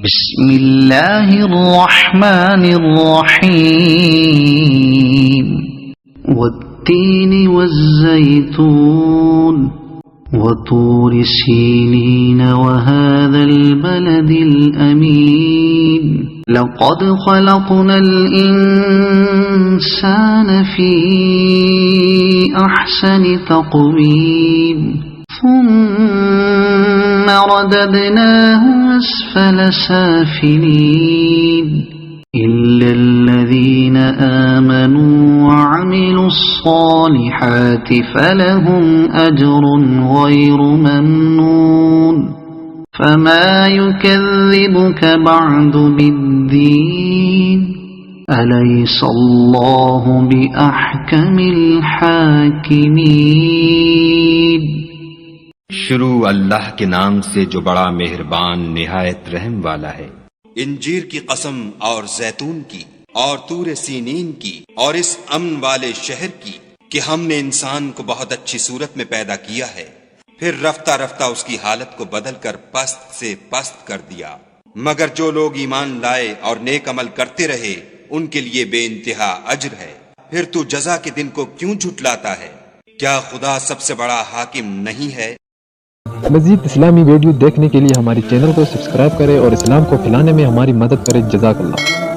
بسم اللہ الرحمن الرحیم والتین والزیتون وطور سینین وهذا البلد الأمین لقد خلقنا الإنسان في أحسن تقويم ثم رددناه أسفل سافلين إلا الذين آمنوا وعملوا الصالحات فلهم أجر غير ممنون فما يكذبك بعد بالدين أليس الله بأحكم الحاكمين۔ شروع اللہ کے نام سے جو بڑا مہربان نہایت رحم والا ہے۔ انجیر کی قسم اور زیتون کی اور طور سینین کی اور اس امن والے شہر کی کہ ہم نے انسان کو بہت اچھی صورت میں پیدا کیا ہے، پھر رفتہ رفتہ اس کی حالت کو بدل کر پست سے پست کر دیا، مگر جو لوگ ایمان لائے اور نیک عمل کرتے رہے ان کے لیے بے انتہا اجر ہے۔ پھر تو جزا کے دن کو کیوں جھٹلاتا ہے؟ کیا خدا سب سے بڑا حاکم نہیں ہے؟ مزید اسلامی ویڈیو دیکھنے کے لیے ہمارے چینل کو سبسکرائب کریں اور اسلام کو پھیلانے میں ہماری مدد کریں۔ جزاک اللہ۔